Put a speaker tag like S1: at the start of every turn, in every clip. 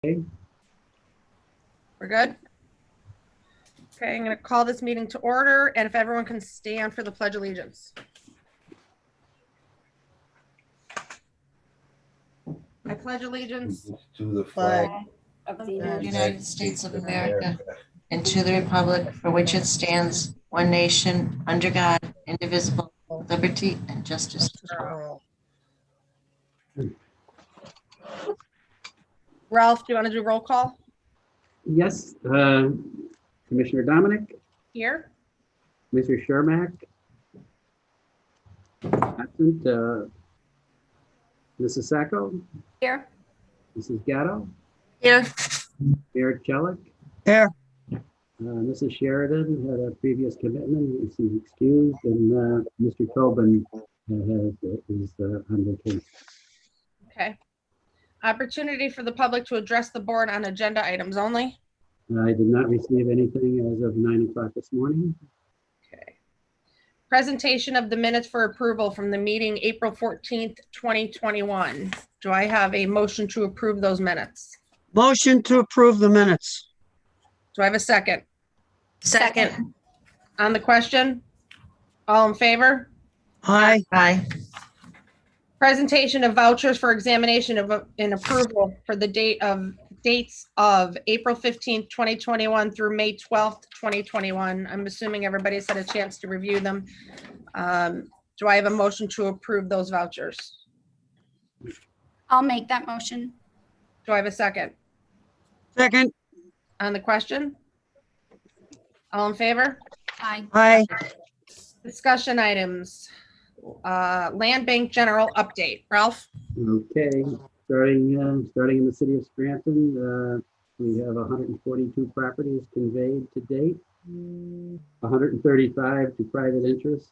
S1: Okay.
S2: We're good? Okay, I'm going to call this meeting to order, and if everyone can stand for the Pledge of Allegiance. I pledge allegiance
S3: to the flag
S4: of the United States of America and to the republic for which it stands, one nation, under God, indivisible, with liberty and justice for all.
S2: Ralph, do you want to do roll call?
S1: Yes, Commissioner Dominic,
S2: Here.
S1: Mr. Shermack, absent, Mrs. Sacco,
S2: Here.
S1: Mrs. Gatto,
S4: Here.
S1: Mayor Chelik.
S5: Here.
S1: Mrs. Sheridan had a previous commitment, she's excused, and Mr. Tobin is on vacation.
S2: Okay. Opportunity for the public to address the board on agenda items only.
S1: I did not receive anything as of 9 o'clock this morning.
S2: Okay. Presentation of the minutes for approval from the meeting April 14th, 2021. Do I have a motion to approve those minutes?
S5: Motion to approve the minutes.
S2: Do I have a second?
S4: Second.
S2: On the question? All in favor?
S5: Aye.
S4: Aye.
S2: Presentation of vouchers for examination of and approval for the dates of April 15th, 2021 through May 12th, 2021. I'm assuming everybody's had a chance to review them. Do I have a motion to approve those vouchers?
S6: I'll make that motion.
S2: Do I have a second?
S5: Second.
S2: On the question? All in favor?
S6: Aye.
S5: Aye.
S2: Discussion items. Land bank general update. Ralph?
S1: Okay, starting in the city of Scranton, we have 142 properties conveyed to date, 135 to private interest,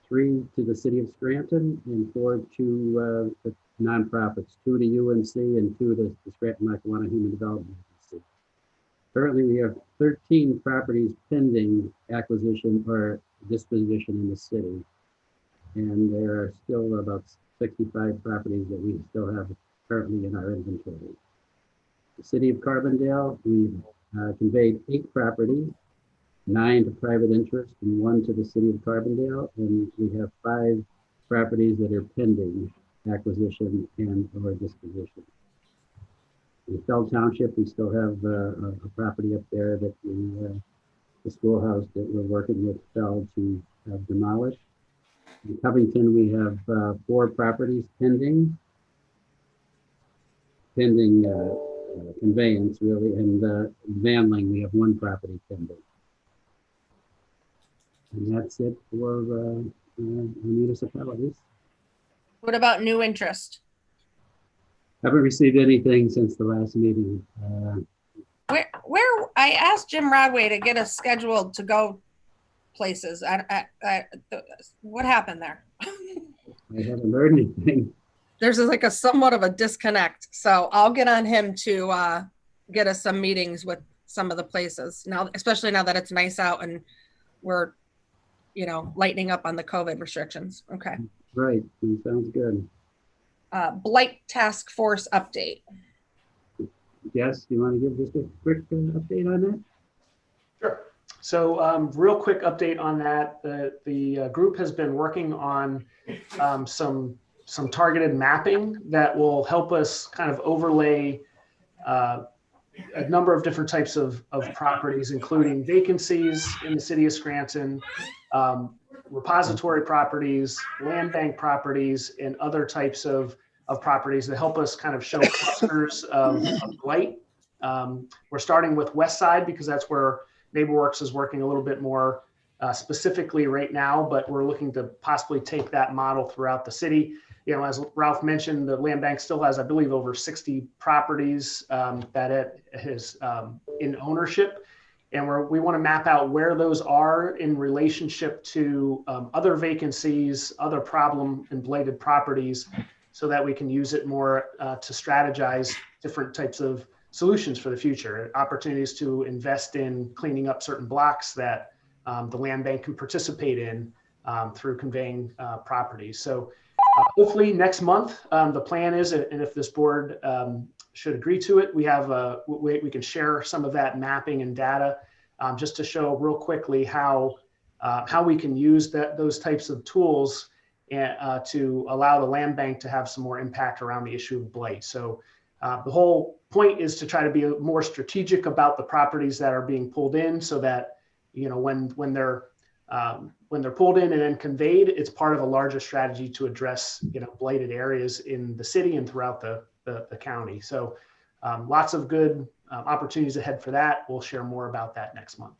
S1: 3 to the city of Scranton, and 4 to the nonprofits, 2 to UNC and 2 to the Scranton Lackawanna Human Development Agency. Currently, we have 13 properties pending acquisition or disposition in the city. And there are still about 65 properties that we still have currently in our inventory. The city of Carbondale, we've conveyed 8 properties, 9 to private interest and 1 to the city of Carbondale. And we have 5 properties that are pending acquisition and or disposition. In Fell Township, we still have a property up there that the schoolhouse that we're working with Fell to have demolished. In Covington, we have 4 properties pending conveyance, really, and Vanling, we have 1 property pending. And that's it for the municipalities.
S2: What about new interest?
S1: Haven't received anything since the last meeting.
S2: Where I asked Jim Rodway to get us scheduled to go places. What happened there?
S1: I haven't heard anything.
S2: There's like a somewhat of a disconnect. So I'll get on him to get us some meetings with some of the places now, especially now that it's nice out and we're, lightening up on the COVID restrictions. Okay.
S1: Right. Sounds good.
S2: Blight task force update.
S1: Yes, you want to give just a quick update on that?
S7: Sure. So real quick update on that. The group has been working on some targeted mapping that will help us kind of overlay a number of different types of properties, including vacancies in the city of Scranton, repository properties, land bank properties, and other types of properties that help us kind of show clusters of blight. We're starting with West Side because that's where NeighborWorks is working a little bit more specifically right now, but we're looking to possibly take that model throughout the city. As Ralph mentioned, the land bank still has, I believe, over 60 properties that it is in ownership. And we want to map out where those are in relationship to other vacancies, other problem and blighted properties, so that we can use it more to strategize different types of solutions for the future, opportunities to invest in cleaning up certain blocks that the land bank can participate in through conveying properties. So hopefully next month, the plan is, and if this board should agree to it. We have we can share some of that mapping and data just to show real quickly how we can use those types of tools to allow the land bank to have some more impact around the issue of blight. So the whole point is to try to be more strategic about the properties that are being pulled in, so that when they're pulled in and then conveyed, it's part of a larger strategy to address blighted areas in the city and throughout the county. So lots of good opportunities ahead for that. We'll share more about that next month.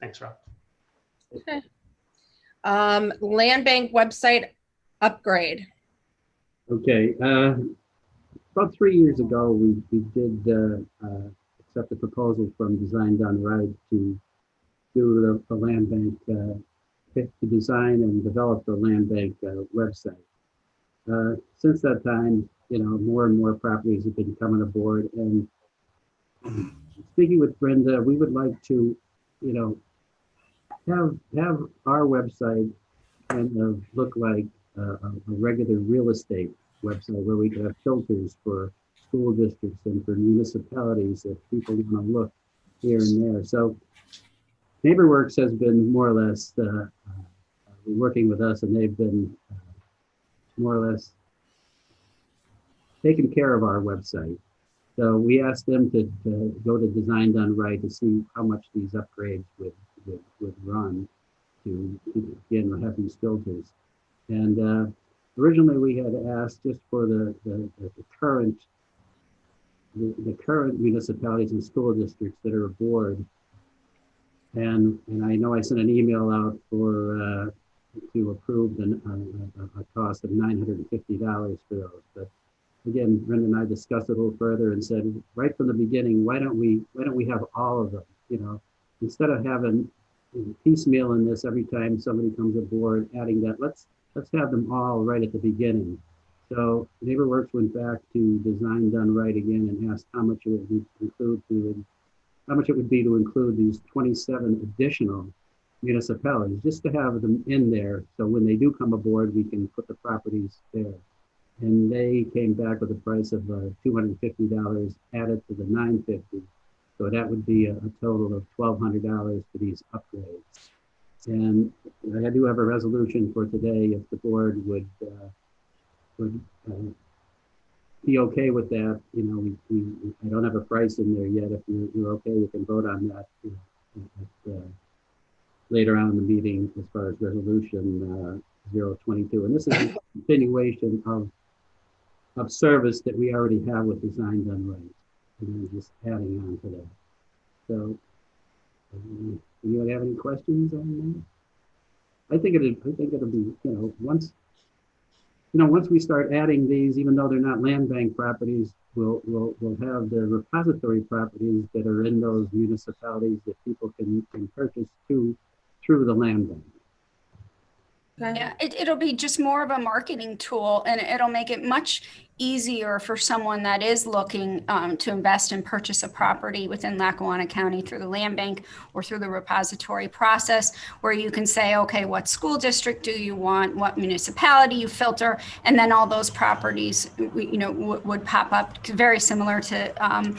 S7: Thanks, Rob.
S2: Okay. Land bank website upgrade.
S1: Okay. About 3 years ago, we did accept a proposal from Design Done Right to do the land bank, to design and develop the land bank website. Since that time, more and more properties have been coming aboard. And speaking with Brenda, we would like to, have our website kind of look like a regular real estate website, where we could have filters for school districts and for municipalities if people want to look here and there. So NeighborWorks has been more or less working with us, and they've been more or less taking care of our website. So we asked them to go to Design Done Right to see how much these upgrades would run to again have these filters. And originally we had asked just for the current municipalities and school districts that are aboard. And I know I sent an email out for to approve a cost of $950 for those. But again, Brenda and I discussed it a little further and said, right from the beginning, why don't we have all of them? Instead of having piecemeal in this every time somebody comes aboard, adding that, let's have them all right at the beginning. So NeighborWorks went back to Design Done Right again and asked how much it would be to include these 27 additional municipalities, just to have them in there. So when they do come aboard, we can put the properties there. And they came back with a price of $250 added to the $950. So that would be a total of $1,200 for these upgrades. And I do have a resolution for today if the board would be okay with that. I don't have a price in there yet. If you're okay, we can vote on that later on in the meeting as far as resolution 022. And this is a continuation of service that we already have with Design Done Right. And then just adding on to that. So, anyone have any questions on that? I think it'll be, once we start adding these, even though they're not land bank properties, we'll have the repository properties that are in those municipalities that people can purchase through the land bank.
S6: Yeah, it'll be just more of a marketing tool, and it'll make it much easier for someone that is looking to invest and purchase a property within Lackawanna County through the land bank or through the repository process, where you can say, okay, what school district do you want, what municipality you filter, and then all those properties would pop up, very similar to an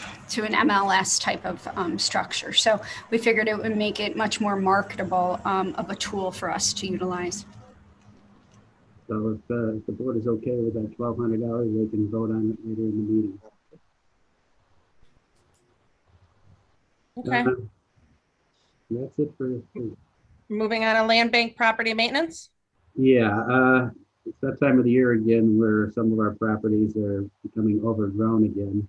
S6: MLS type of structure. So we figured it would make it much more marketable of a tool for us to utilize.
S1: So if the board is okay with that $1,200, they can vote on it later in the meeting.
S2: Okay.
S1: That's it for.
S2: Moving on to land bank property maintenance.
S1: Yeah, it's that time of the year again where some of our properties are becoming overgrown again.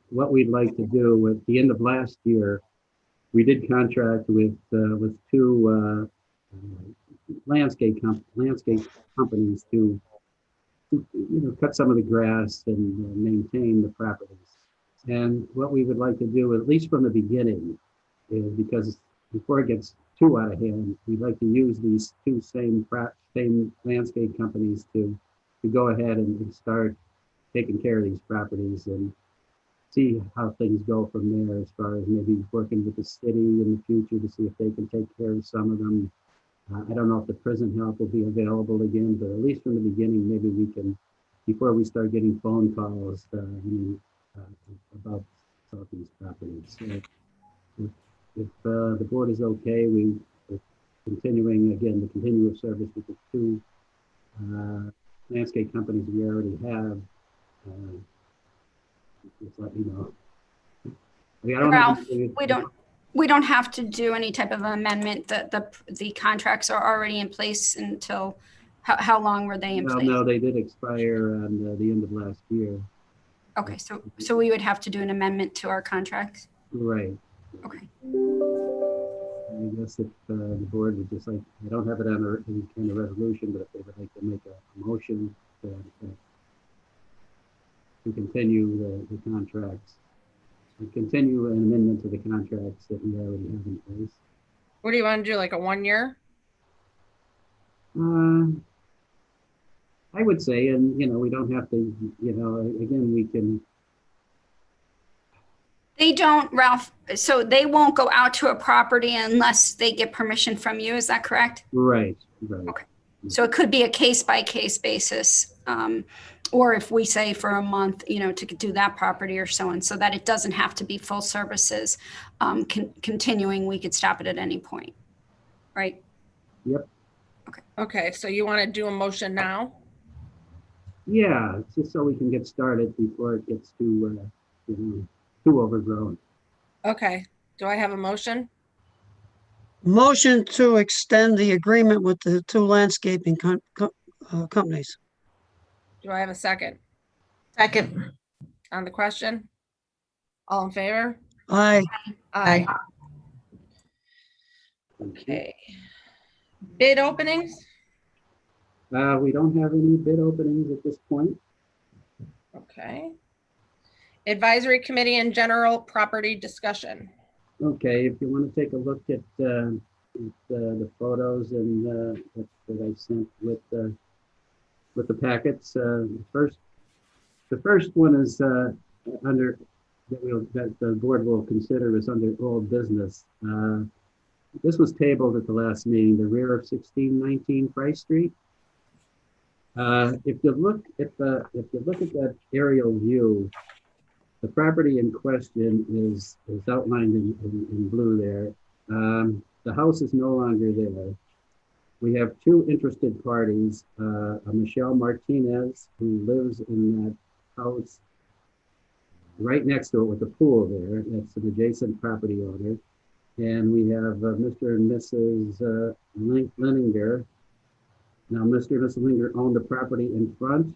S1: What we'd like to do at the end of last year, we did contract with two landscape companies to cut some of the grass and maintain the properties. And what we would like to do, at least from the beginning, is because before it gets too out of hand, we'd like to use these two same landscape companies to go ahead and start taking care of these properties and see how things go from there, as far as maybe working with the city in the future to see if they can take care of some of them. I don't know if the prison help will be available again, but at least from the beginning, maybe we can before we start getting phone calls about some of these properties. So if the board is okay, we're continuing, again, the continuous service with the two landscape companies we already have. Just let me know. I mean, I don't
S6: Ralph,
S1: have
S6: we don't have to do any type of amendment. The contracts are already in place until, how long were they in
S1: well,
S6: place?
S1: no, they did expire on the end of last year.
S6: Okay, so we would have to do an amendment to our contracts?
S1: Right.
S6: Okay.
S1: I guess if the board would just like, I don't have it on any kind of resolution, but if they would like to make a motion to continue the contracts, to continue an amendment to the contracts that we already have in place.
S2: What do you want to do, like a 1 year?
S1: I would say, and we don't have to, again, we can.
S6: They don't, Ralph, so they won't go out to a property unless they get permission from you, is that correct?
S1: Right.
S6: Okay. So it could be a case-by-case basis, or if we say for a month, to do that property or so on, so that it doesn't have to be full services. Continuing, we could stop it at any point, right?
S1: Yep.
S2: Okay, so you want to do a motion now?
S1: Yeah, it's just so we can get started before it gets too overgrown.
S2: Okay, do I have a motion?
S5: Motion to extend the agreement with the two landscaping companies.
S2: Do I have a second
S4: Second.
S2: on the question? All in favor?
S5: Aye.
S4: Aye.
S2: Okay. Bid openings?
S1: We don't have any bid openings at this point.
S2: Okay. Advisory committee and general property discussion.
S1: Okay, if you want to take a look at the photos and that I sent with the packets, the first one is under that the board will consider is under old business. This was tabled at the last meeting, the rear of 1619 Price Street. If you look at that aerial view, the property in question is outlined in blue there. The house is no longer there. We have two interested parties, a Michelle Martinez, who lives in that house right next to it with the pool there. That's an adjacent property owner. And we have Mr. and Mrs. Leninger. Now, Mr. and Mrs. Leninger own the property in front,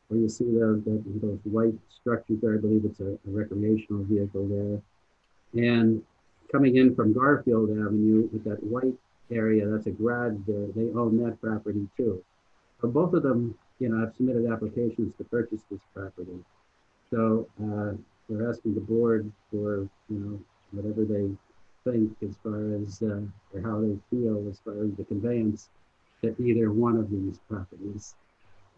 S1: where you see those white structures there. I believe it's a recreational vehicle there. And coming in from Garfield Avenue with that white area, that's a garage there. They own that property too. So both of them, have submitted applications to purchase this property. So we're asking the board for, whatever they think as far as, or how they feel as far as the conveyance to either one of these properties.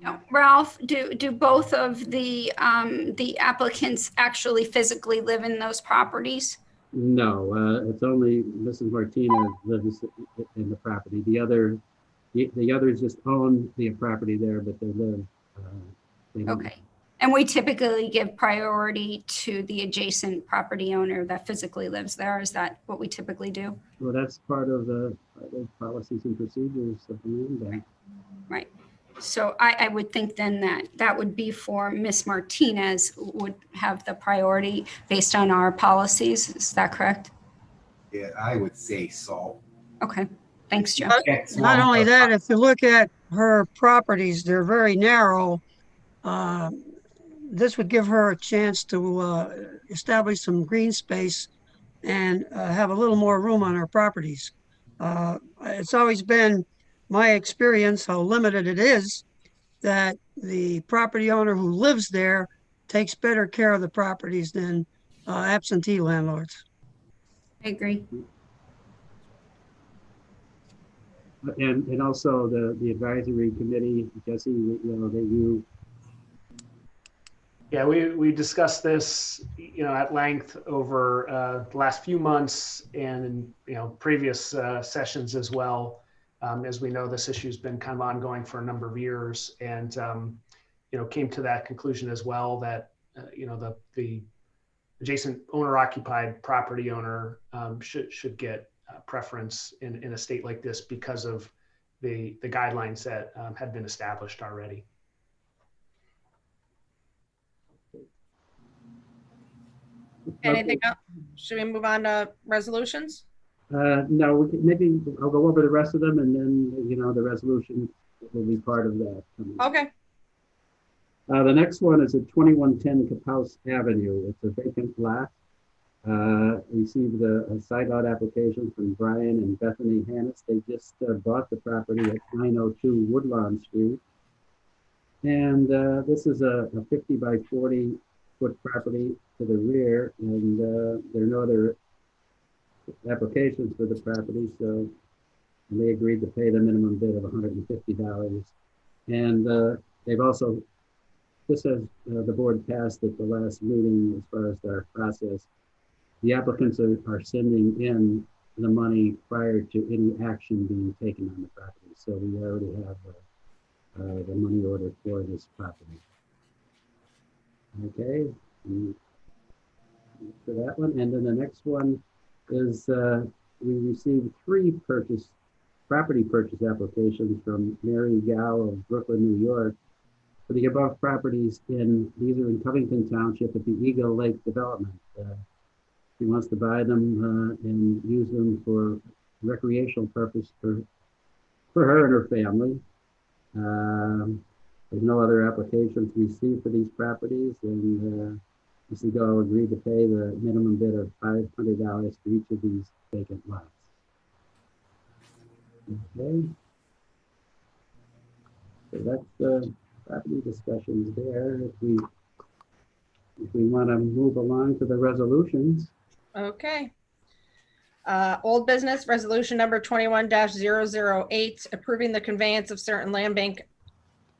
S6: Now, Ralph, do both of the applicants actually physically live in those properties?
S1: No, it's only Mrs. Martinez lives in the property. The others just own the property there, but they live.
S6: Okay. And we typically give priority to the adjacent property owner that physically lives there. Is that what we typically do?
S1: Well, that's part of the policies and procedures of the land bank.
S6: Right. So I would think then that would be for Miss Martinez would have the priority based on our policies. Is that correct?
S3: Yeah, I would say so.
S6: Okay. Thanks, Joe.
S5: Not only that, if you look at her properties, they're very narrow. This would give her a chance to establish some green space and have a little more room on her properties. It's always been my experience how limited it is, that the property owner who lives there takes better care of the properties than absentee landlords.
S6: I agree.
S1: And also the advisory committee, Jesse,
S7: Yeah, we discussed this, at length over the last few months and, previous sessions as well. As we know, this issue has been kind of ongoing for a number of years. And, came to that conclusion as well, that, the adjacent owner-occupied property owner should get preference in a state like this because of the guidelines that had been established already.
S2: Anything else? Should we move on to resolutions?
S1: No, maybe I'll go over the rest of them, and then, the resolution will be part of that.
S2: Okay.
S1: The next one is at 2110 Caphouse Avenue. It's a vacant lot. Received a side lot application from Brian and Bethany Hannes. They just bought the property at 902 Woodlawn Street. And this is a 50 by 40 foot property to the rear, and there are no other applications for the property, so they agreed to pay the minimum bid of $150. And they've also, just as the board passed at the last meeting as far as our process, the applicants are sending in the money prior to any action being taken on the property. So we already have the money order for this property. Okay, for that one. And then the next one is we received 3 property purchase applications from Mary Gow of Brooklyn, New York, for the above properties these are in Covington Township at the Eagle Lake Development. She wants to buy them and use them for recreational purpose for her and her family. There's no other applications received for these properties, and Mrs. Go agreed to pay the minimum bid of $500 for each of these vacant lots. Okay. So that's the property discussions there. If we want to move along to the resolutions.
S2: Okay. Old business resolution number 21-008, approving the conveyance of certain land bank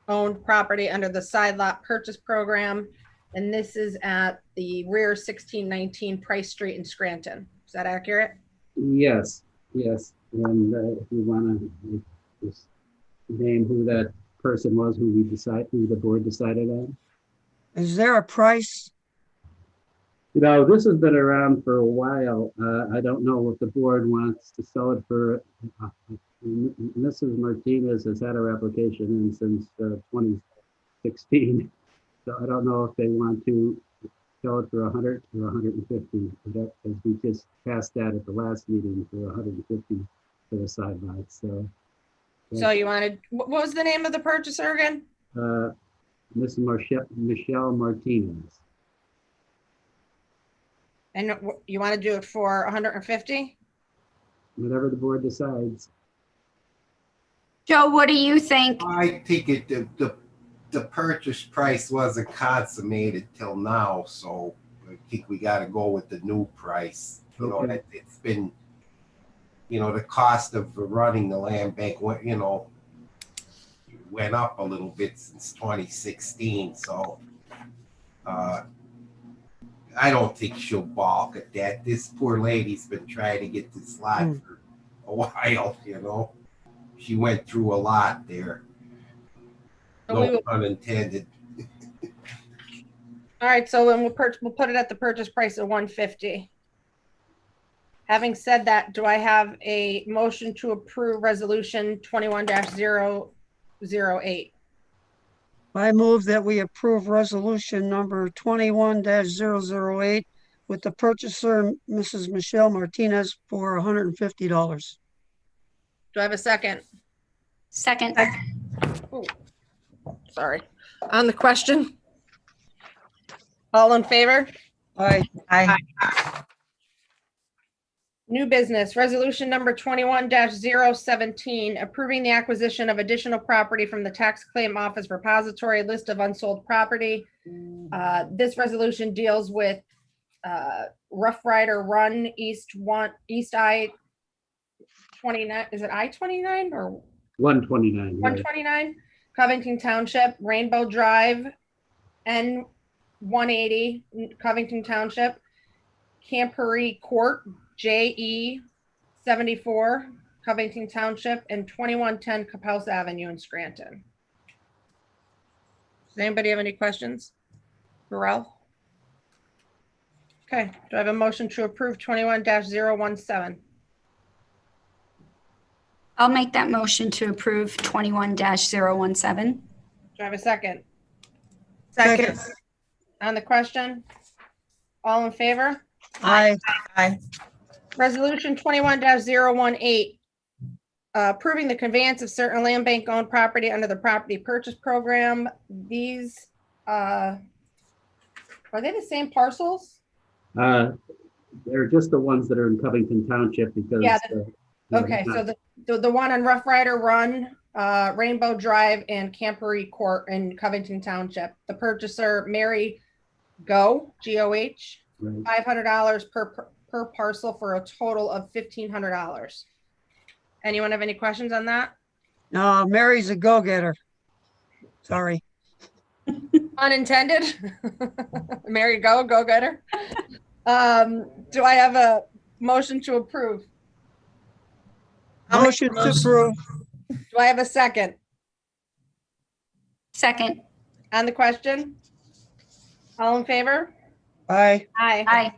S2: owned property under the side lot purchase program. And this is at the rear 1619 Price Street in Scranton. Is that accurate?
S1: Yes, yes. And if you want to just name who that person was, who the board decided on.
S5: Is there a price?
S1: This has been around for a while. I don't know if the board wants to sell it for. Mrs. Martinez has had her application in since 2016. So I don't know if they want to sell it for 100 or 150. As we just passed that at the last meeting for 150 for the side lots. So
S2: you wanted, what was the name of the purchaser again?
S1: Mrs. Michelle Martinez.
S2: And you want to do it for 150?
S1: Whatever the board decides.
S6: Joe, what do you think?
S3: I think the purchase price wasn't consummated till now, so I think we got to go with the new price.
S1: Okay.
S3: It's been, the cost of running the land bank went up a little bit since 2016. So I don't think she'll balk at that. This poor lady's been trying to get this lot for a while. She went through a lot there. No pun intended.
S2: All right, so then we'll put it at the purchase price of 150. Having said that, do I have a motion to approve resolution 21-008?
S5: I move that we approve resolution number 21-008 with the purchaser, Mrs. Michelle Martinez, for $150.
S2: Do I have a second?
S6: Second.
S2: Ooh, sorry. On the question? All in favor?
S5: Aye.
S4: Aye.
S2: New business, resolution number 21-017, approving the acquisition of additional property from the tax claim office repository list of unsold property. This resolution deals with Rough Rider Run East I-29. Is it I-29 or
S1: 129.
S2: 129? Covington Township, Rainbow Drive, N180, Covington Township, Campery Court, JE 74, Covington Township, and 2110 Caphouse Avenue in Scranton. Does anybody have any questions for Ralph? Okay, do I have a motion to approve 21-017?
S6: I'll make that motion to approve 21-017.
S2: Do I have a second?
S5: Second.
S2: On the question? All in favor?
S5: Aye.
S8: Aye.
S2: Resolution 21-018, approving the conveyance of certain land bank owned property under the property purchase program. These, are they the same parcels?
S1: They're just the ones that are in Covington Township because.
S2: Yeah,
S1: yeah,
S2: Okay,
S1: not-
S2: so the one on Rough Rider Run, Rainbow Drive and Campery Court in Covington Township. The purchaser, Mary G-O-H,
S1: right.
S2: $500 per parcel for a total of $1,500. Anyone have any questions on that?
S5: No, Mary's a go-getter. Sorry.
S2: Unintended. Mary go-getter. Do I have a motion to approve?
S8: I'll make
S5: Motion
S8: the
S5: to
S8: motion.
S5: approve.
S2: Do I have a second
S6: Second.
S2: on the question? All in favor?
S5: Aye.
S2: Aye.
S6: Aye.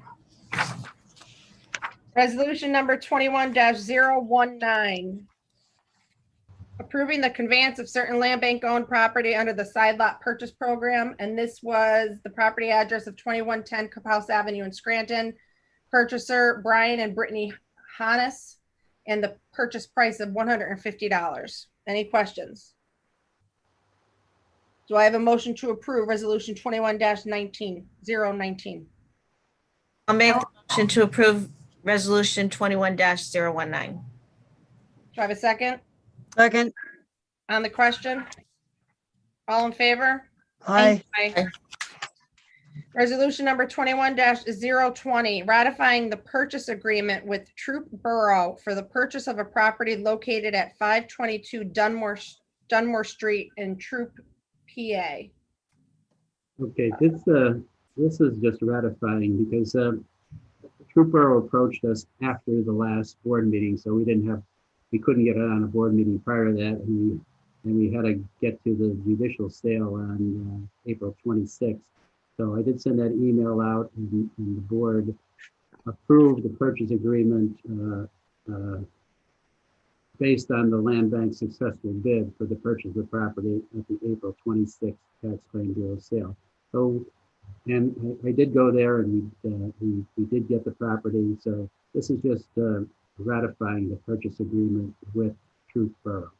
S2: Resolution number 21-019. Approving the conveyance of certain land bank owned property under the side lot purchase program. And this was the property address of 2110 Cup House Avenue in Scranton. Purchaser Brian and Brittany Hannes, and the purchase price of $150. Any questions? Do I have a motion to approve resolution 21-019?
S8: I'll make the motion to approve resolution 21-019.
S2: Do I have a second
S5: Second.
S2: on the question? All in favor?
S5: Aye.
S2: Aye. Resolution number 21-020, ratifying the purchase agreement with Troop Borough for the purchase of a property located at 522 Dunmore Street in Troop, PA.
S1: Okay, this is just ratifying because Troop Borough approached us after the last board meeting, so we couldn't get it on a board meeting prior to that, and we had to get to the judicial sale on April 26th. So I did send that email out, and the board approved the purchase agreement based on the land bank's successful bid for the purchase of the property at the April 26th tax claim bureau sale. So, and I did go there, and we did get the property. So this is just ratifying the purchase agreement with Troop Borough.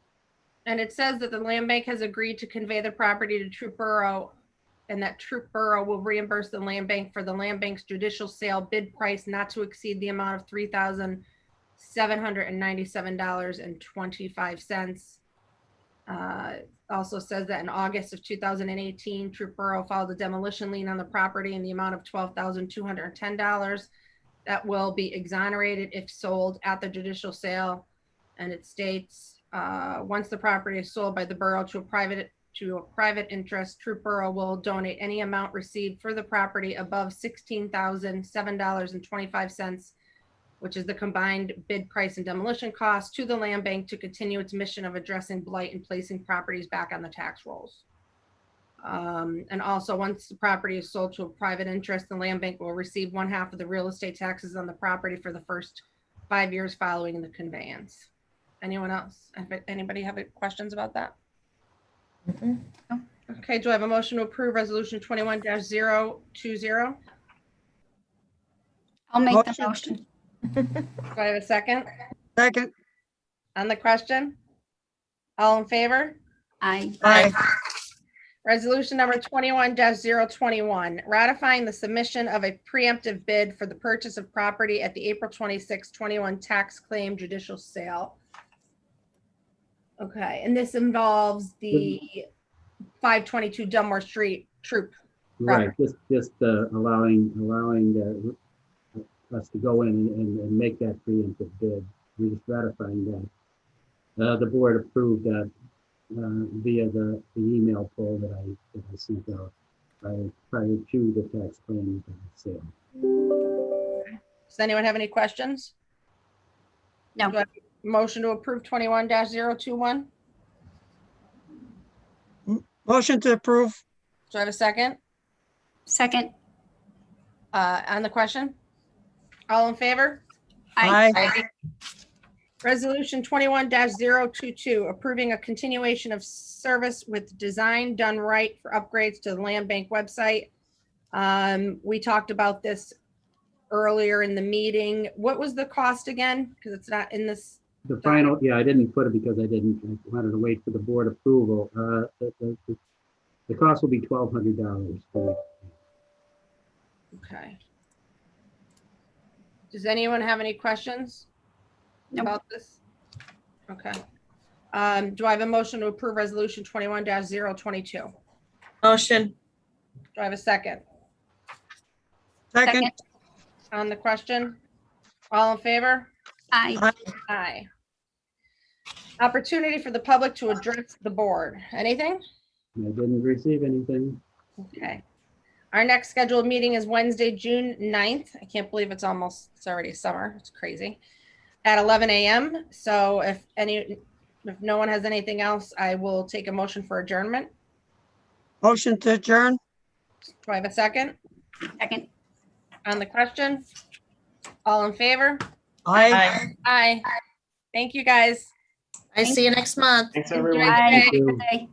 S2: And it says that the land bank has agreed to convey the property to Troop Borough, and that Troop Borough will reimburse the land bank for the land bank's judicial sale bid price not to exceed the amount of $3,797.25. Also says that in August of 2018, Troop Borough filed a demolition lien on the property in the amount of $12,210 that will be exonerated if sold at the judicial sale. And it states, once the property is sold by the borough to a private interest, Troop Borough will donate any amount received for the property above $16,007.25, which is the combined bid price and demolition cost, to the land bank to continue its mission of addressing blight and placing properties back on the tax rolls. And also, once the property is sold to a private interest, the land bank will receive 1/2 of the real estate taxes on the property for the first 5 years following the conveyance. Anyone else? Anybody have any questions about that? Okay, do I have a motion to approve resolution 21-020?
S6: I'll make the
S5: Motion.
S6: motion.
S2: Do I have a second
S5: Second.
S2: on the question? All in favor?
S6: Aye.
S5: Aye.
S2: Resolution number 21-021, ratifying the submission of a preemptive bid for the purchase of property at the April 26, 21 tax claim judicial sale. Okay, and this involves the 522 Dunmore Street Troop.
S1: Right, just allowing us to go in and make that preemptive bid. We're just ratifying that. The board approved that via the email poll that I sent out prior to the tax claim sale.
S2: Does anyone have any questions?
S6: No.
S2: Do I have a motion to approve 21-021?
S5: Motion to approve.
S2: Do I have a second?
S6: Second.
S2: On the question? All in favor?
S5: Aye.
S2: Resolution 21-022, approving a continuation of service with design done right for upgrades to the land bank website. We talked about this earlier in the meeting. What was the cost again? Because it's not in this.
S1: The final, yeah, I didn't put it because I wanted to wait for the board approval. The cost will be $1,200 for
S2: Okay. Does anyone have any questions
S6: Nope.
S2: about this? Okay. Do I have a motion to approve resolution 21-022?
S8: Motion.
S2: Do I have a second?
S5: Second.
S2: On the question? All in favor?
S6: Aye.
S2: Aye. Opportunity for the public to address the board. Anything?
S1: I didn't receive anything.
S2: Okay. Our next scheduled meeting is Wednesday, June 9th. I can't believe it's already summer. It's crazy. At 11 a.m. So if no one has anything else, I will take a motion for adjournment.
S5: Motion to adjourn.
S2: Do I have a second?
S6: Second.
S2: On the question? All in favor?
S5: Aye.
S2: Aye. Thank you, guys.
S8: I see you next month.
S7: Thanks,
S2: Enjoy
S7: everyone.
S2: the
S6: Aye.
S2: day.
S6: Good day.